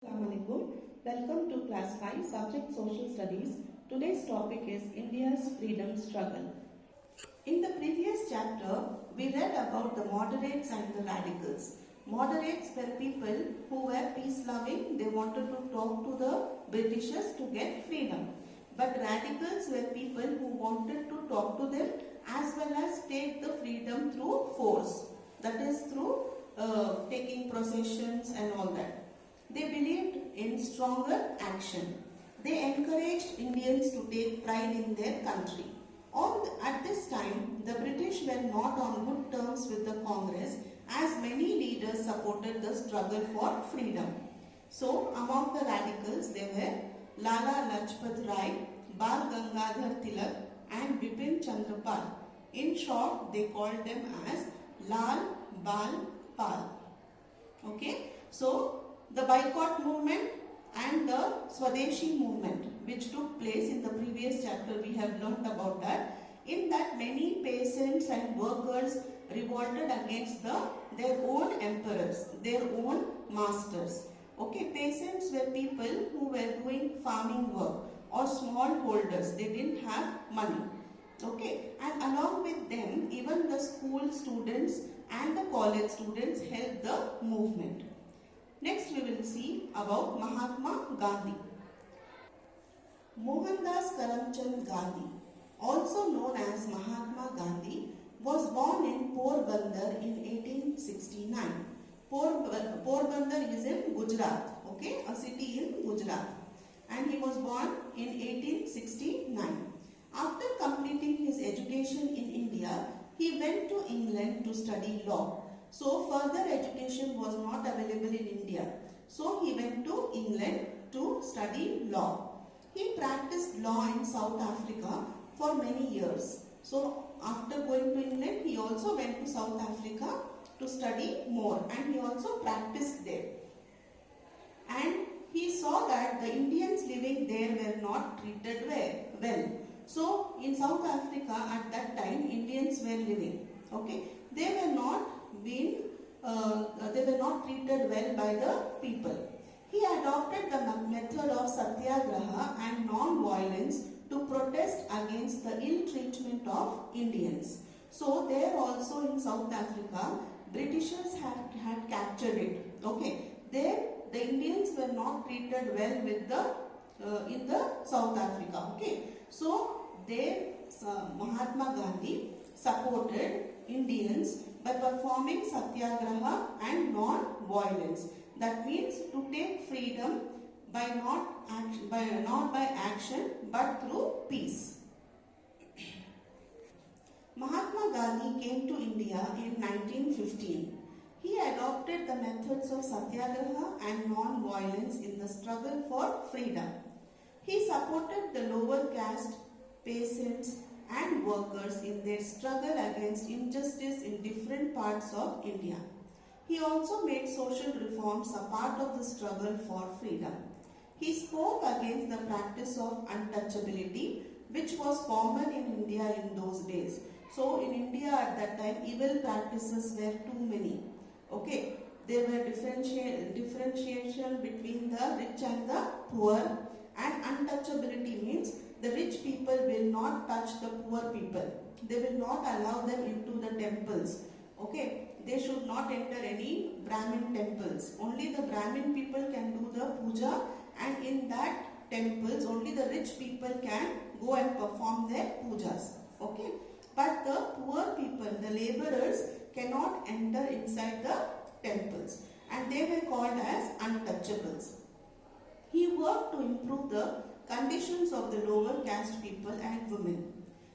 Assalamualaikum. Welcome to class 5 subject social studies. Today's topic is India's freedom struggle. In the previous chapter, we read about the moderates and the radicals. Moderates were people who were peace loving. They wanted to talk to the Britishers to get freedom. But radicals were people who wanted to talk to them as well as take the freedom through force. That is through taking processions and all that. They believed in stronger action. They encouraged Indians to take pride in their country. At this time, the British were not on good terms with the Congress as many leaders supported the struggle for freedom. So, among the radicals, there were Lala Lajpat Rai, Bal Gangadhar Tilak and Bipin Chandra Pal. In short, they called them as Lal, Bal, Pal. Okay, so the boycott movement and the Swadeshi movement, which took place in the previous chapter, we have learnt about that. In that, many peasants and workers revolted against their own emperors, their own masters. Okay, peasants were people who were doing farming work or small holders. They didn't have money. Okay, and along with them, even the school students and the college students helped the movement. Next we will see about Mahatma Gandhi. Mohandas Karamchand Gandhi, also known as Mahatma Gandhi, was born in Porbandar in 1869. Porbandar is in Gujarat, okay, a city in Gujarat. And he was born in 1869. After completing his education in India, he went to England to study law. So further education was not available in India. So he went to England to study law. He practiced law in South Africa for many years. So after going to England, he also went to South Africa to study more, and he also practiced there. And he saw that the Indians living there were not treated well. So in South Africa at that time, Indians were living. Okay, they were not treated well by the people. He adopted the method of satyagraha and non-violence to protest against the ill treatment of Indians. So there also in South Africa, Britishers had captured it. Okay, there the Indians were not treated well with in the South Africa. Okay, so there Mahatma Gandhi supported Indians by performing satyagraha and non-violence. That means to take freedom by not by action but through peace. Mahatma Gandhi came to India in 1915. He adopted the methods of satyagraha and non-violence in the struggle for freedom. He supported the lower caste, peasants and workers in their struggle against injustice in different parts of India. He also made social reforms a part of the struggle for freedom. He spoke against the practice of untouchability, which was common in India in those days. So in India at that time, evil practices were too many. Okay, there were differentiation between the rich and the poor, and untouchability means the rich people will not touch the poor people. They will not allow them into the temples. Okay, they should not enter any Brahmin temples. Only the Brahmin people can do the puja, and in that temples only the rich people can go and perform their pujas. Okay, but the poor people, the laborers, cannot enter inside the temples, and they were called as untouchables. He worked to improve the conditions of the lower caste people and women.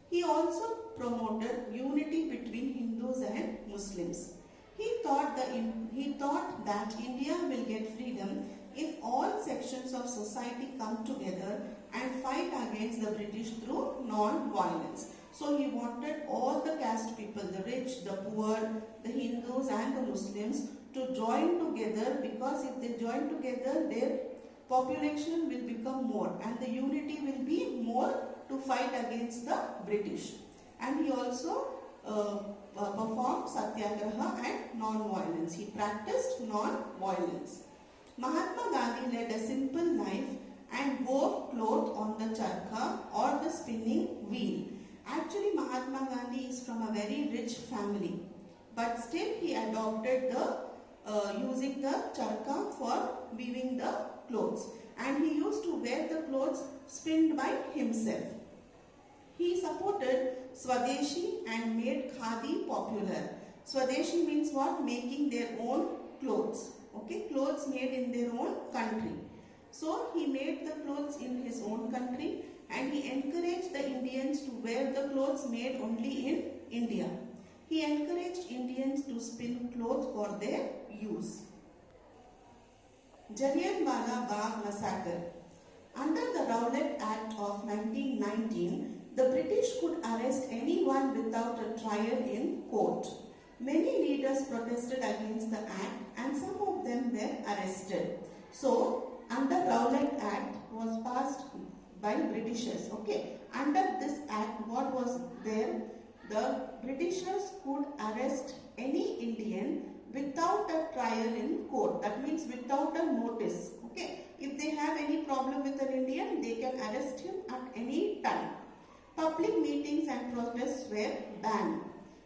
He also promoted unity between Hindus and Muslims. He thought that India will get freedom if all sections of society come together and fight against the British through non-violence. So he wanted all the caste people, the rich, the poor, the Hindus and the Muslims to join together, because if they join together, their population will become more and the unity will be more to fight against the British. And he also performed satyagraha and non-violence. He practiced non-violence. Mahatma Gandhi led a simple life and wove cloth on the charkha or the spinning wheel. Actually, Mahatma Gandhi is from a very rich family, but still he adopted the using the charkha for weaving the clothes, and he used to wear the clothes spinned by himself. He supported Swadeshi and made khadi popular. Swadeshi means what? Making their own clothes. Okay, clothes made in their own country. So he made the clothes in his own country, and he encouraged the Indians to wear the clothes made only in India. He encouraged Indians to spin cloth for their use. Jallianwala Bagh Massacre. Under the Rowlatt Act of 1919, the British could arrest anyone without a trial in court. Many leaders protested against the act, and some of them were arrested. So, under Rowlatt Act was passed by Britishers. Okay, under this act, what was there? The Britishers could arrest any Indian without a trial in court. That means without a notice. Okay, if they have any problem with an Indian, they can arrest him at any time. Public meetings and protests were banned.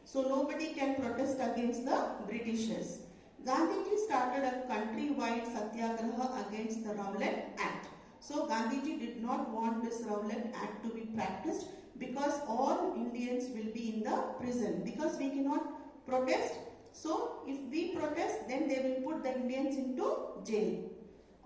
So nobody can protest against the Britishers. Gandhiji started a countrywide satyagraha against the Rowlatt Act. So Gandhiji did not want this Rowlatt Act to be practiced, because all Indians will be in the prison, because we cannot protest. So if we protest, then they will put the Indians into jail.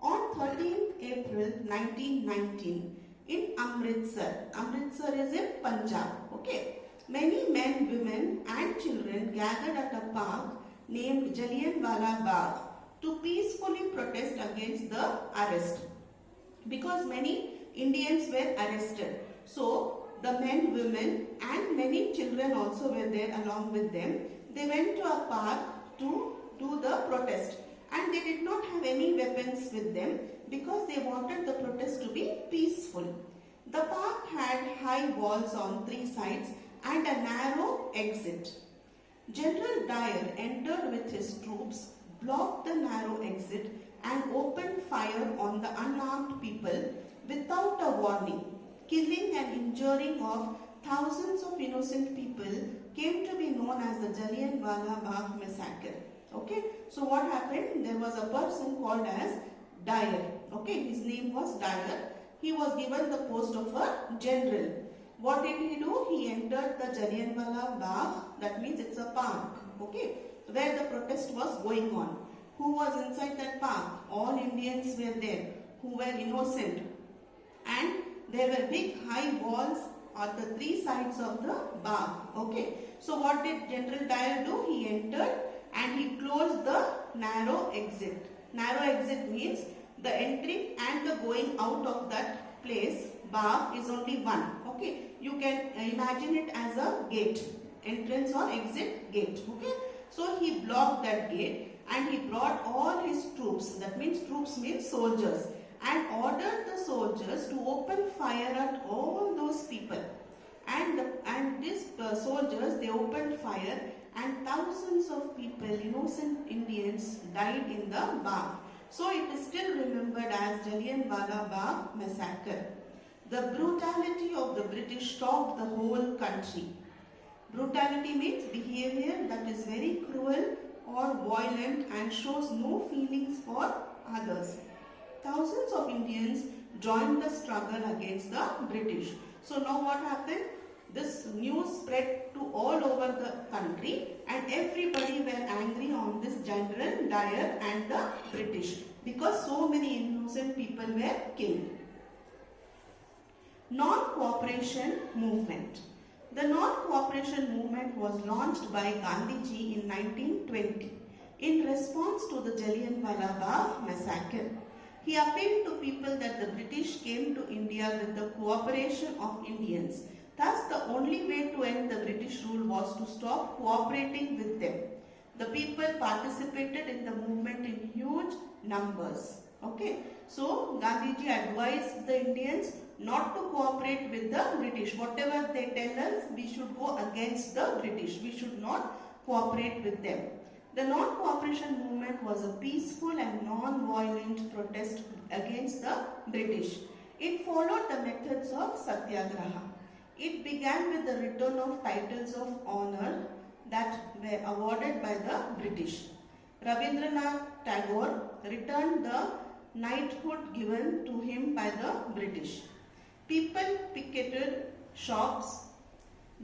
On 13th April 1919, in Amritsar. Amritsar is in Punjab. Okay. Many men, women and children gathered at a park named Jallianwala Bagh to peacefully protest against the arrest, because many Indians were arrested. So the men, women and many children also were there along with them. They went to a park to do the protest, and they did not have any weapons with them, because they wanted the protest to be peaceful. The park had high walls on three sides and a narrow exit. General Dyer entered with his troops, blocked the narrow exit and opened fire on the unarmed people without a warning. Killing and injuring of thousands of innocent people came to be known as the Jallianwala Bagh Massacre. Okay, so what happened? There was a person called as Dyer. Okay, his name was Dyer. He was given the post of a general. What did he do? He entered the Jallianwala Bagh, that means it's a park, okay, where the protest was going on. Who was inside that park? All Indians were there who were innocent, and there were big high walls on the three sides of the Bagh. Okay, so what did General Dyer do? He entered and he closed the narrow exit. Narrow exit means the entry and the going out of that place, Bagh, is only one. Okay, you can imagine it as a gate, entrance or exit gate. Okay, so he blocked that gate and he brought all his troops, that means troops means soldiers, and ordered the soldiers to open fire at all those people. And these soldiers, they opened fire, and thousands of people, innocent Indians, died in the Bagh. So it is still remembered as Jallianwala Bagh Massacre. The brutality of the British shocked the whole country. Brutality means behavior that is very cruel or violent and shows no feelings for others. Thousands of Indians joined the struggle against the British. So now what happened? This news spread to all over the country, and everybody were angry on this General Dyer and the British, because so many innocent people were killed. Non-cooperation movement. The non-cooperation movement was launched by Gandhiji in 1920 in response to the Jallianwala Bagh massacre. He appealed to people that the British came to India with the cooperation of Indians. Thus, the only way to end the British rule was to stop cooperating with them. The people participated in the movement in huge numbers. Okay, so Gandhiji advised the Indians not to cooperate with the British. Whatever they tell us, we should go against the British. We should not cooperate with them. The non-cooperation movement was a peaceful and non-violent protest against the British. It followed the methods of Satyagraha. It began with the return of titles of honor that were awarded by the British. Rabindranath Tagore returned the knighthood given to him by the British. People picketed shops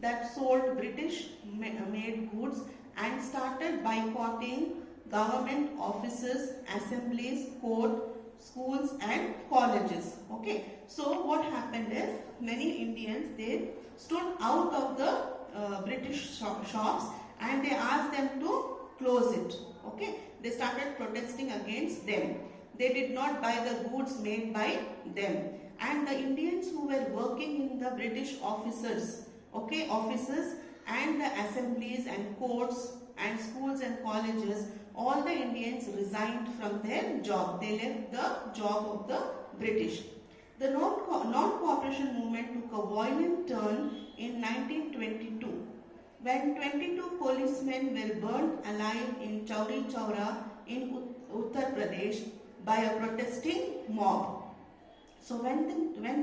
that sold British made goods and started boycotting government offices, assemblies, court, schools and colleges. Okay, so what happened is many Indians, they stood out of the British shops and they asked them to close it. Okay, they started protesting against them. They did not buy the goods made by them, and the Indians who were working in the British offices and the assemblies and courts and schools and colleges, all the Indians resigned from their job. They left the job of the British. The non-cooperation movement took a violent turn in 1922 when 22 policemen were burnt alive in Chauri Chaura in Uttar Pradesh by a protesting mob. So when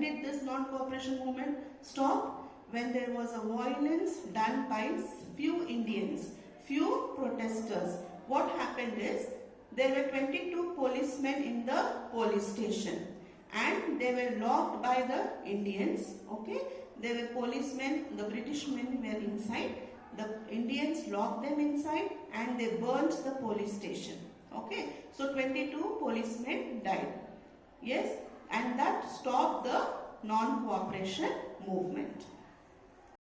did this non-cooperation movement stop? When there was a violence done by few Indians, few protesters. What happened is there were 22 policemen in the police station and they were locked by the Indians. Okay, there were policemen, the British men were inside. The Indians locked them inside and they burnt the police station. Okay, so 22 policemen died. Yes, and that stopped the non-cooperation movement.